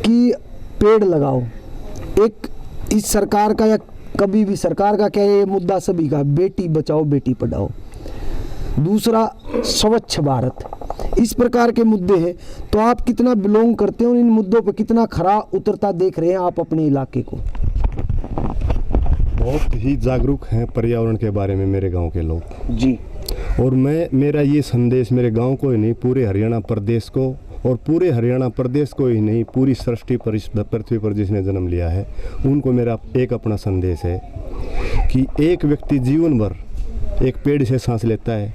कि पेड़ लगाओ, एक इस सरकार का या कभी भी सरकार का क्या है, ये मुद्दा सभी का, बेटी बचाओ बेटी पढ़ाओ। दूसरा स्वच्छ भारत, इस प्रकार के मुद्दे हैं। तो आप कितना बिलोंग करते हो, इन मुद्दों पे कितना खरा उतरता देख रहे हैं आप अपने इलाके को? बहुत ही जागरूक हैं पर्यावरण के बारे में मेरे गांव के लोग जी। और मेरा ये संदेश मेरे गांव को ही नहीं, पूरे हरियाणा प्रदेश को, और पूरे हरियाणा प्रदेश को ही नहीं, पूरी सृष्टि पर, इस पृथ्वी पर जिसने जन्म लिया है, उनको मेरा एक अपना संदेश है कि एक व्यक्ति जीवन भर एक पेड़ से सांस लेता है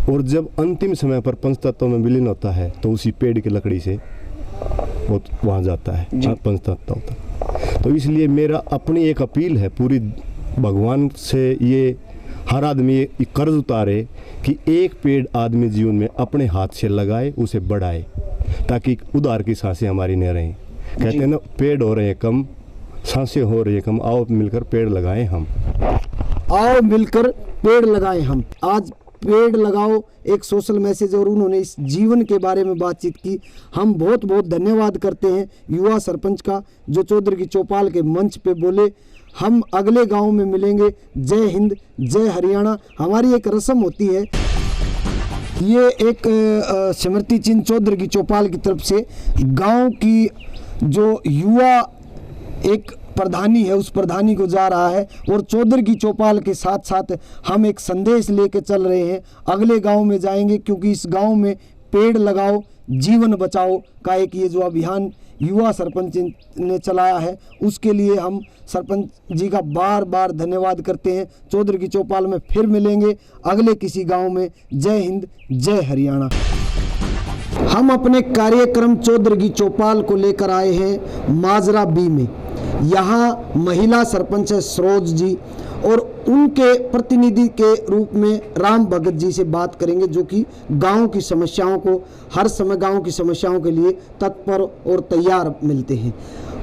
और जब अंतिम समय पर पंचतत्वों में विलीन होता है तो उसी पेड़ की लकड़ी से वो वहाँ जाता है पंचतत्व तक। तो इसलिए मेरा अपनी एक अपील है पूरी भगवान से, ये हर आदमी ये कर्ज उतारे कि एक पेड़ आदमी जीवन में अपने हाथ से लगाए, उसे बढ़ाए, ताकि उधार की सांसें हमारी न रहें। कहते हैं ना, पेड़ हो रहे हैं कम, सांसें हो रही है कम, आओ मिलकर पेड़ लगाएं हम। आओ मिलकर पेड़ लगाएं हम। आज पेड़ लगाओ एक सोशल मैसेज, और उन्होंने इस जीवन के बारे में बातचीत की। हम बहुत बहुत धन्यवाद करते हैं युवा सरपंच का, जो चौधरी की चौपाल के मंच पे बोले। हम अगले गांव में मिलेंगे। जय हिंद, जय हरियाणा। हमारी एक रस्म होती है, ये एक स्मृति चिन्ह चौधरी की चौपाल की तरफ से गांव की जो युवा एक प्रधानी है, उस प्रधानी को जा रहा है, और चौधरी की चौपाल के साथ साथ हम एक संदेश लेके चल रहे हैं। अगले गांव में जाएंगे, क्योंकि इस गांव में पेड़ लगाओ जीवन बचाओ का एक ये जो अभियान युवा सरपंच ने चलाया है, उसके लिए हम सरपंच जी का बार बार धन्यवाद करते हैं। चौधरी की चौपाल में फिर मिलेंगे अगले किसी गांव में। जय हिंद, जय हरियाणा। हम अपने कार्यक्रम चौधरी की चौपाल को लेकर आए हैं माजरा बी में। यहाँ महिला सरपंच है सरोज जी, और उनके प्रतिनिधि के रूप में राम भगत जी से बात करेंगे, जो कि गांव की समस्याओं को हर समय गांव की समस्याओं के लिए तत्पर और तैयार मिलते हैं।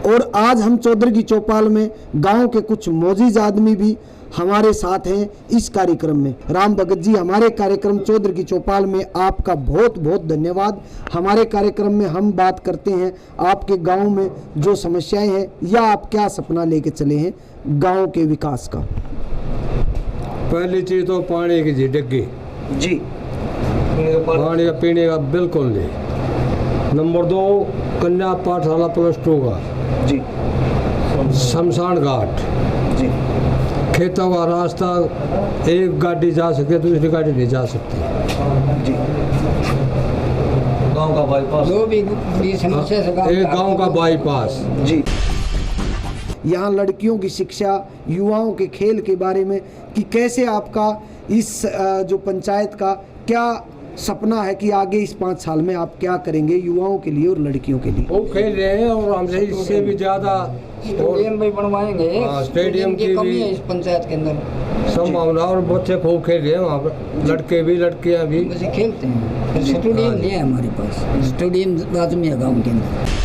और आज हम चौधरी की चौपाल में गांव के कुछ मौजूद आदमी भी हमारे साथ हैं इस कार्यक्रम में। राम भगत जी, हमारे कार्यक्रम चौधरी की चौपाल में आपका बहुत बहुत धन्यवाद। हमारे कार्यक्रम में हम बात करते हैं आपके गांव में जो समस्याएं हैं, या आप क्या सपना लेके चले हैं गांव के विकास का। पहली चीज तो पानी की जी डिग्गी जी, पानी का पीने का बिल्कुल नहीं। नंबर 2 कन्या पाठशाला +2 का जी, शमशान घाट जी, खेतों का रास्ता, एक गाड़ी जा सकती है, दूसरी गाड़ी नहीं जा सकती जी, गांव का बाईपास, जो भी समस्या से एक गांव का बाईपास जी। यहाँ लड़कियों की शिक्षा, युवाओं के खेल के बारे में कि कैसे आपका इस जो पंचायत का क्या सपना है कि आगे इस 5 साल में आप क्या करेंगे युवाओं के लिए और लड़कियों के लिए। वो खेल रहे हैं, और हमसे इससे भी ज़्यादा स्टेडियम भी बनवाएंगे। स्टेडियम की कमी भी है इस पंचायत के अंदर संभावना, और बच्चे खूब खेल रहे हैं वहाँ पर, लड़के भी लड़कियाँ भी बच्चे खेलते हैं। स्टेडियम नहीं है हमारे पास, स्टेडियम लाजमी है गाँव के अंदर।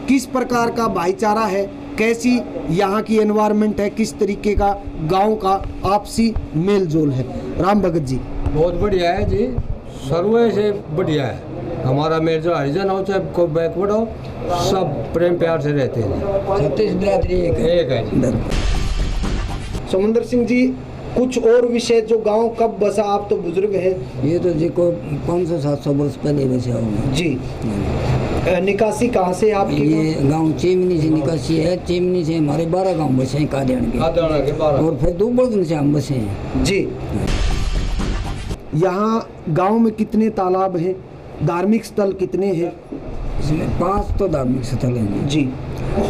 किस प्रकार का भाईचारा है, कैसी यहाँ की एनवायरनमेंट है, किस तरीके का गांव का आपसी मेल जोल है। राम भगत जी, बहुत बढ़िया है जी, सर्वे से बढ़िया है हमारा मेल जो हरिजन हो चाहे कोई बैकवर्ड हो, सब प्रेम प्यार से रहते हैं। 36 बिरादरी एक है जी। समुंदर सिंह जी, कुछ और विषय जो गांव कब बसा, आप तो बुजुर्ग हैं ये तो जी को 500-700 वर्ष पहले वैसे होगा जी। निकासी कहाँ से आपकी? ये गांव चिमनी से निकासी है। चिमनी से हमारे 12 गांव बसे हैं कादियान के, और फिर दुबड़गन से हम बसे हैं जी। यहाँ गांव में कितने तालाब हैं, धार्मिक स्थल कितने हैं? इसमें 5 तो धार्मिक स्थल हैं जी,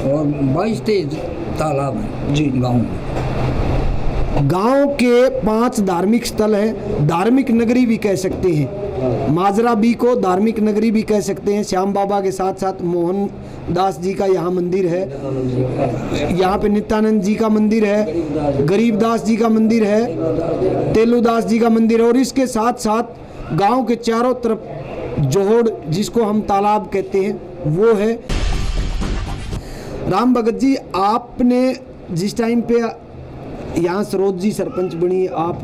और 22-23 तालाब हैं जी गाँव में। गांव के 5 धार्मिक स्थल हैं, धार्मिक नगरी भी कह सकते हैं। माजरा बी को धार्मिक नगरी भी कह सकते हैं। श्याम बाबा के साथ साथ मोहन दास जी का यहाँ मंदिर है, यहाँ पे नित्यानंद जी का मंदिर है, गरीबदास जी का मंदिर है, तेलुदास जी का मंदिर है, और इसके साथ साथ गांव के चारों तरफ जोहड़ जिसको हम तालाब कहते हैं वो है। राम भगत जी, आपने जिस टाइम पे यहाँ सरोज जी सरपंच बनी, आप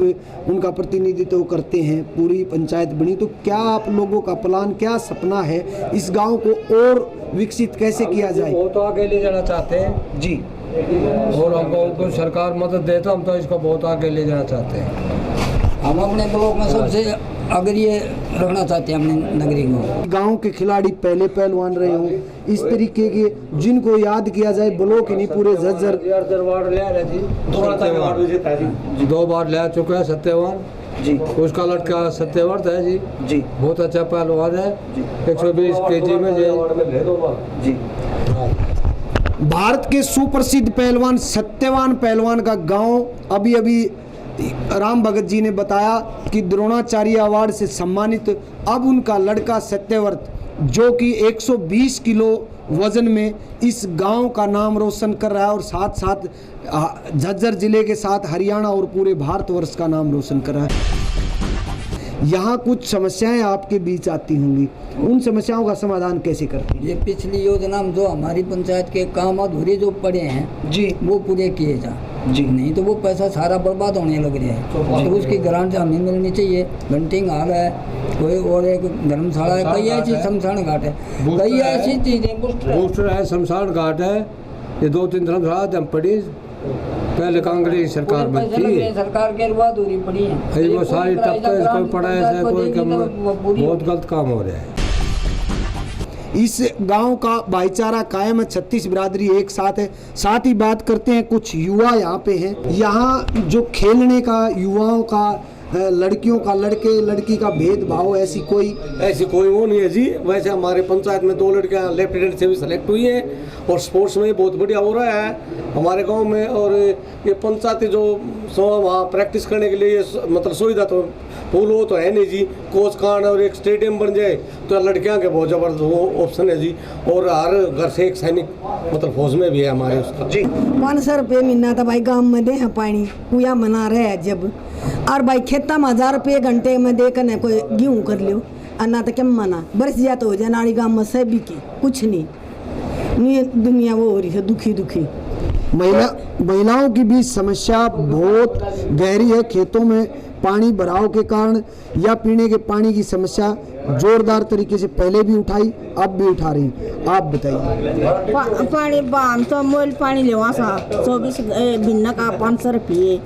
उनका प्रतिनिधित्व करते हैं, पूरी पंचायत बनी, तो क्या आप लोगों का प्लान, क्या सपना है इस गांव को और विकसित कैसे किया जाए? वो तो आगे ले जाना चाहते हैं जी, और हमको सरकार मदद दे तो हम तो इसको बहुत आगे ले जाना चाहते हैं। हम अपने ब्लॉक में सबसे अग्रणी रखना चाहते हैं अपने नगरी को। गांव के खिलाड़ी पहले पहलवान रहे हों, इस तरीके के जिनको याद किया जाए, ब्लॉक ही नहीं पूरे झज्जर। अवार्ड ले रहे जी, 2 बार ले चुका है सत्यवान जी, उसका लड़का सत्यवर्त है जी, जी, बहुत अच्छा पहलवान है, 120 केजी में जी। भारत के सुप्रसिद्ध पहलवान सत्यवान पहलवान का गांव अभी अभी राम भगत जी ने बताया कि द्रोणाचार्य अवार्ड से सम्मानित। अब उनका लड़का सत्यव्रत जो कि 120 किलो वजन में इस गांव का नाम रोशन कर रहा है और साथ साथ झज्जर जिले के साथ हरियाणा और पूरे भारतवर्ष का नाम रोशन कर रहा है। यहाँ कुछ समस्याएं आपके बीच आती होंगी, उन समस्याओं का समाधान कैसे करते हैं? ये पिछली योजना में जो हमारी पंचायत के काम अधूरे जो पड़े हैं जी, वो पूरे किए जा जी, नहीं तो वो पैसा सारा बर्बाद होने लग रहा है। तो उसकी ग्रांट हमें मिलनी चाहिए। घंटिंग हाल है, कोई और एक धर्मशाला है, कई ऐसी शमशान घाट है, कई ऐसी चीजें। बूस्टर है, शमशान घाट है, ये 2-3 धर्मशाला जम पड़ी पहले कांग्रेस सरकार में थी, सरकार के बाद दूरी पड़ी है। वो सारी टप तो इसको पड़ा है, कोई कम बहुत गलत काम हो रहा है। इस गांव का भाईचारा कायम है, 36 बिरादरी एक साथ है। साथ ही बात करते हैं, कुछ युवा यहाँ पे हैं। यहाँ जो खेलने का, युवाओं का, लड़कियों का, लड़के लड़की का भेदभाव ऐसी कोई वो नहीं है जी। वैसे हमारे पंचायत में 2 लड़कियां लेफ्टिनेंट से भी सेलेक्ट हुई हैं और स्पोर्ट्स में बहुत बढ़िया हो रहा है हमारे गांव में। और ये पंचायती जो वहाँ प्रैक्टिस करने के लिए मतलब सुविधा तो फूल वो तो है नहीं जी। कोच खान और एक स्टेडियम बन जाए तो लड़कियां के बहुत ज़बरदस्त ऑप्शन है जी। और हर घर से एक सैनिक मतलब फौज में भी है हमारे उसका जी। 500 रुपये महीना तो भाई गाँव में दे हैं पानी कुया मना रहे हैं जब, और भाई खेता में 1000 रुपये घंटे में दे कर कोई गेहूँ कर लियो अन्ना तो क्या मना बरस जा तो हो जाए। नाड़ी गाँव में सभी की कुछ नहीं दुनिया वो हो रही है दुखी। महिलाओं की भी समस्या बहुत गहरी है। खेतों में पानी भराव के कारण या पीने के पानी की समस्या जोरदार तरीके से पहले भी उठाई, अब भी उठा रही। आप बताइए। पानी बाम तो मोल पानी लेवा सा 24 भिन्न का 500 रुपये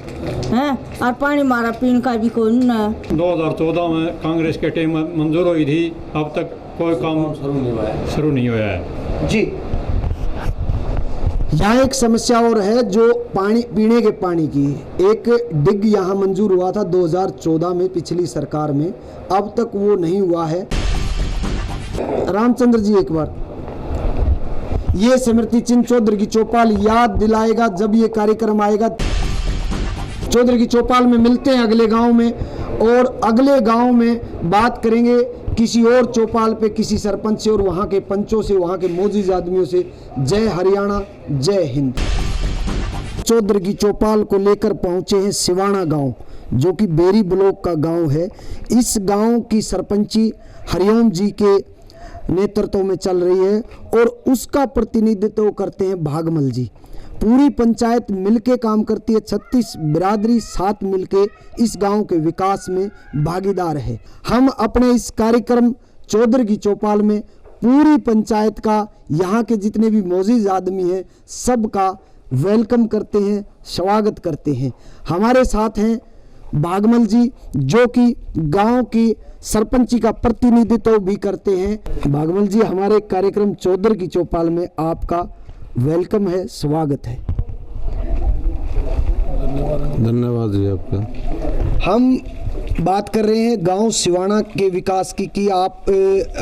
है, और पानी मारा पीने का भी कौन न। 2014 में कांग्रेस के टाइम मंजूर हुई थी, अब तक कोई काम शुरू नहीं हुआ है जी। यहाँ एक समस्या और है जो पानी, पीने के पानी की। एक डिग यहाँ मंजूर हुआ था 2014 में पिछली सरकार में, अब तक वो नहीं हुआ है। रामचंद्र जी, एक बार ये स्मृति चिन्ह चौधरी की चौपाल याद दिलाएगा जब ये कार्यक्रम आएगा। चौधरी की चौपाल में मिलते हैं अगले गांव में, और अगले गांव में बात करेंगे किसी और चौपाल पे, किसी सरपंच से और वहाँ के पंचों से, वहाँ के मोजिज आदमियों से। जय हरियाणा, जय हिंद। चौधरी की चौपाल को लेकर पहुँचे हैं सिवाना गांव, जो कि बेरी ब्लॉक का गांव है। इस गांव की सरपंची हरिओम जी के नेतृत्व में चल रही है और उसका प्रतिनिधित्व करते हैं भागमल जी। पूरी पंचायत मिलके काम करती है, 36 बिरादरी साथ मिलके इस गांव के विकास में भागीदार है। हम अपने इस कार्यक्रम चौधरी की चौपाल में पूरी पंचायत का, यहाँ के जितने भी मौजूद आदमी हैं, सबका वेलकम करते हैं, स्वागत करते हैं। हमारे साथ हैं भागमल जी, जो कि गांव की सरपंची का प्रतिनिधित्व भी करते हैं। भागमल जी, हमारे कार्यक्रम चौधरी की चौपाल में आपका वेलकम है, स्वागत है। धन्यवाद जी आपका। हम बात कर रहे हैं गांव सिवाना के विकास की कि आप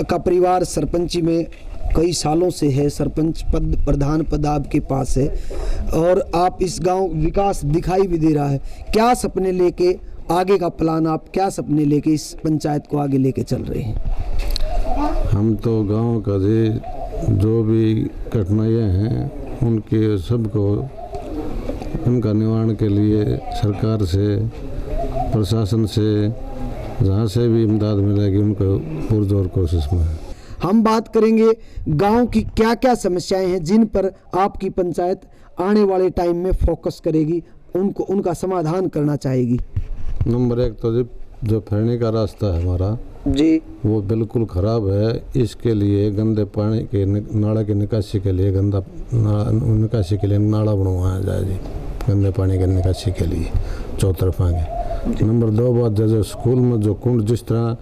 का परिवार सरपंची में कई सालों से है, सरपंच पद, प्रधान पद आपके पास है, और आप इस गांव विकास दिखाई भी दे रहा है। क्या सपने लेके आगे का प्लान, आप क्या सपने लेके इस पंचायत को आगे लेके चल रहे हैं? हम तो गांव का जो भी कठिनाइयाँ हैं उनके सबको, उनका निवारण के लिए सरकार से, प्रशासन से, जहाँ से भी इमदाद मिलेगी उनको पुरजोर कोशिश में है। हम बात करेंगे गांव की क्या क्या समस्याएं हैं जिन पर आपकी पंचायत आने वाले टाइम में फोकस करेगी, उनका समाधान करना चाहेगी। नंबर 1 तो जो फैरने का रास्ता है हमारा, जी, वो बिल्कुल ख़राब है। इसके लिए गंदे पानी के नाला की निकासी के लिए निकासी के लिए नाला बनवाया जाए जी, गंदे पानी की निकासी के लिए चौतरफा के। नंबर 2 बात, जैसे स्कूल में जो कुंड जिस तरह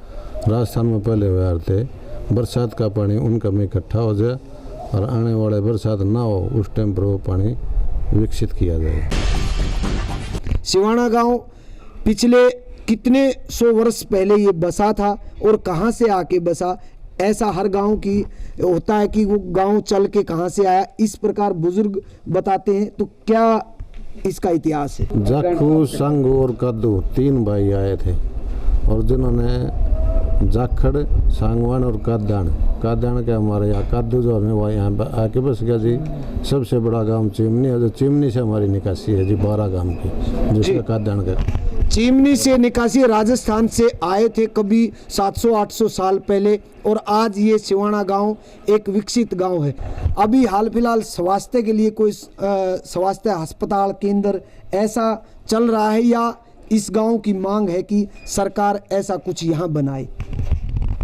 राजस्थान में पहले हुआ थे, बरसात का पानी उनका में इकट्ठा हो जाए और आने वाले बरसात ना हो उस टाइम पर वो पानी विकसित किया जाए। सिवाना गांव पिछले कितने 100 वर्ष पहले ये बसा था और कहां से आके बसा, ऐसा हर गांव की होता है कि वो गांव चल के कहां से आया, इस प्रकार बुजुर्ग बताते हैं। तो क्या इसका इतिहास है? जाखू, संगू और कद्दू 3 भाई आए थे और जिन्होंने जाखड़, सांगवान और काद्यान के हमारे यहाँ कद्दू जो हमें वहाँ यहाँ आके बस गया जी। सबसे बड़ा गांव चिमनी है, जो चिमनी से हमारी निकासी है जी 12 गांव की, जिसका काद्यान का चिमनी से निकासी राजस्थान से आए थे कभी 700-800 साल पहले और आज ये सिवाना गांव एक विकसित गांव है। अभी हाल फिलहाल स्वास्थ्य के लिए कोई स्वास्थ्य अस्पताल केंद्र ऐसा चल रहा है या इस गांव की मांग है कि सरकार ऐसा कुछ यहाँ बनाए?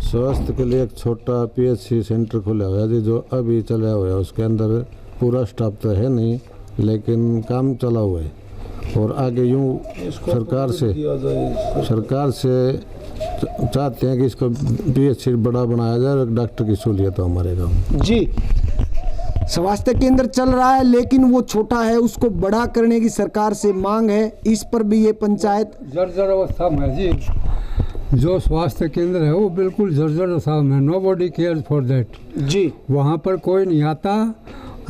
स्वास्थ्य के लिए एक छोटा PHC सेंटर खोला हुआ है जी, जो अभी चला हुआ है। उसके अंदर पूरा स्टाफ तो है नहीं, लेकिन काम चला हुआ है और आगे यूँ सरकार से चाहते हैं कि इसको PHC बड़ा बनाया जाए और डॉक्टर की सहूलियत हो हमारे गाँव जी। स्वास्थ्य केंद्र चल रहा है लेकिन वो छोटा है, उसको बड़ा करने की सरकार से मांग है। इस पर भी ये पंचायत जर्जर अवस्था में है जी। जो स्वास्थ्य केंद्र है वो बिल्कुल जर्जर अवस्था में, nobody care for that जी। वहाँ पर कोई नहीं आता।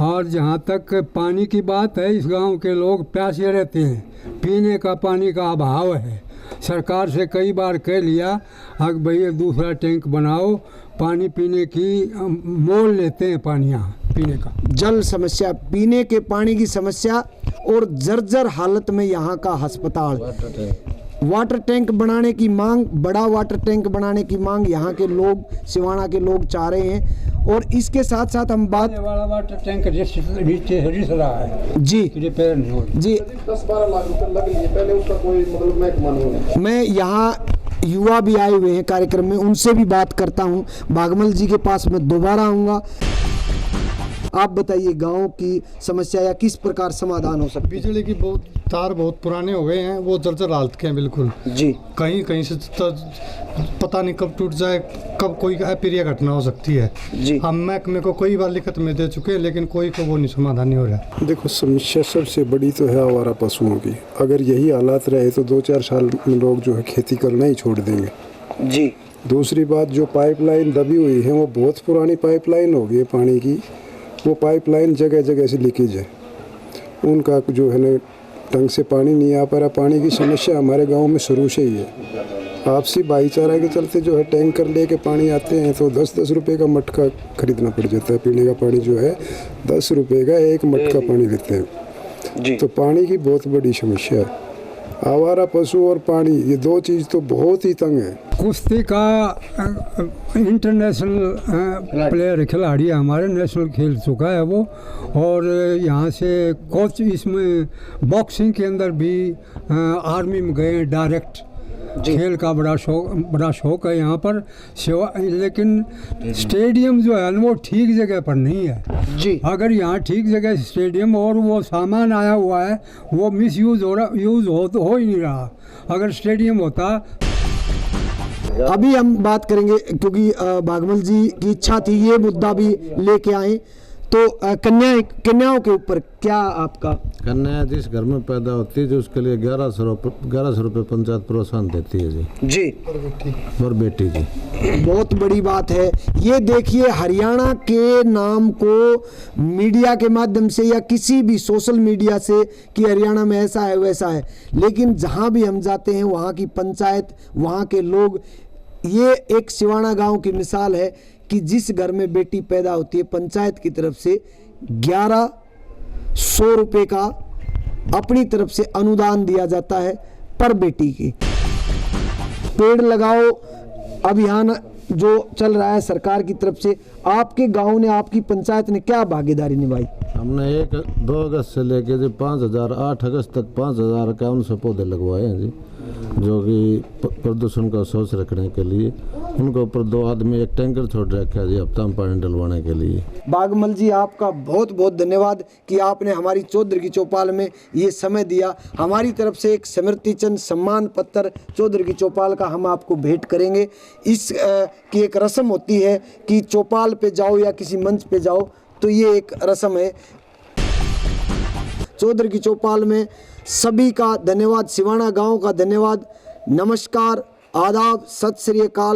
और जहाँ तक पानी की बात है, इस गांव के लोग प्यासे रहते हैं, पीने का पानी का अभाव है। सरकार से कई बार कह लिया अब भैया दूसरा टैंक बनाओ, पानी पीने की मोल लेते हैं पानी यहाँ पीने का। जल समस्या, पीने के पानी की समस्या और जर्जर हालत में यहाँ का अस्पताल। वाटर टैंक बनाने की मांग, बड़ा वाटर टैंक बनाने की मांग यहाँ के लोग, सिवाना के लोग चाह रहे हैं। और इसके साथ साथ हम बात वाला वाटर टैंक रिस रहा है जी रिपेयर नहीं हो जी। 10-12 लाख रुपए लग लिए, पहले उसका कोई मतलब महकमा नहीं है। मैं यहाँ युवा भी आए हुए हैं कार्यक्रम में, उनसे भी बात करता हूँ। भागमल जी के पास मैं दोबारा आऊँगा। आप बताइए गांव की समस्या या किस प्रकार समाधान हो सकती है? बिजली की तार बहुत पुराने हो गए हैं, वो जर्जर हालत के हैं बिल्कुल जी। कहीं कहीं से पता नहीं कब टूट जाए, कब कोई अप्रिय घटना हो सकती है जी। हम महकमे को कई बार लिखित में दे चुके हैं लेकिन कोई को वो नहीं समाधान नहीं हो रहा। देखो, समस्या सबसे बड़ी तो है आवारा पशुओं की। अगर यही हालात रहे तो 2-4 साल में लोग जो है खेती करना ही छोड़ देंगे जी। दूसरी बात, जो पाइपलाइन दबी हुई है वो बहुत पुरानी पाइपलाइन हो गई है पानी की। वो पाइपलाइन जगह जगह से लीकेज है, उनका जो है ना ढंग से पानी नहीं आ पा रहा। पानी की समस्या हमारे गांव में शुरू से ही है। आपसी भाईचारा के चलते जो है टैंकर लेके पानी आते हैं तो 10-10 रुपये का मटका खरीदना पड़ जाता है। पीने का पानी जो है 10 रुपये का एक मटका पानी लेते हैं जी। तो पानी की बहुत बड़ी समस्या है। आवारा पशु और पानी, ये 2 चीज़ तो बहुत ही तंग है। कुश्ती का इंटरनेशनल प्लेयर खिलाड़ी है हमारे, नेशनल खेल चुका है वो। और यहाँ से कोच, इसमें बॉक्सिंग के अंदर भी आर्मी में गए डायरेक्ट। खेल का बड़ा शौक है यहाँ पर सेवा। लेकिन स्टेडियम जो है वो ठीक जगह पर नहीं है जी। अगर यहाँ ठीक जगह स्टेडियम और वो सामान आया हुआ है वो मिस यूज़ हो ही नहीं रहा। अगर स्टेडियम होता। अभी हम बात करेंगे क्योंकि भागमल जी की इच्छा थी ये मुद्दा भी लेके आए। तो कन्याओं के ऊपर क्या आपका? कन्या जिस घर में पैदा होती है जो उसके लिए 1100 रुपये पंचायत प्रोत्साहन देती है जी और बेटी जी। बहुत बड़ी बात है ये। देखिए, हरियाणा के नाम को मीडिया के माध्यम से या किसी भी सोशल मीडिया से कि हरियाणा में ऐसा है वैसा है, लेकिन जहां भी हम जाते हैं वहां की पंचायत, वहां के लोग, ये एक सिवाना गांव की मिसाल है कि जिस घर में बेटी पैदा होती है पंचायत की तरफ से 1100 रुपये का अपनी तरफ से अनुदान दिया जाता है पर बेटी की। पेड़ लगाओ अभियान जो चल रहा है सरकार की तरफ से, आपके गांव ने, आपकी पंचायत ने क्या भागीदारी निभाई? हमने 2 अगस्त से लेके जो 8 अगस्त तक 5051 पौधे लगवाए हैं जी। जो कि प्रदूषण का सोच रखने के लिए उनके ऊपर 2 आदमी एक टैंकर छोड़ रखा है जी हफ्ता में पानी डलवाने के लिए। बागमल जी आपका बहुत बहुत धन्यवाद कि आपने हमारी चौधरी की चौपाल में ये समय दिया। हमारी तरफ से एक स्मृति चिन्ह सम्मान पत्र चौधरी की चौपाल का हम आपको भेंट करेंगे। इस की एक रस्म होती है कि चौपाल पे जाओ या किसी मंच पे जाओ तो ये एक रस्म है। चौधरी की चौपाल में सभी का धन्यवाद, सिवाना गांव का धन्यवाद। नमस्कार, आदाब, सत श्री अकाल।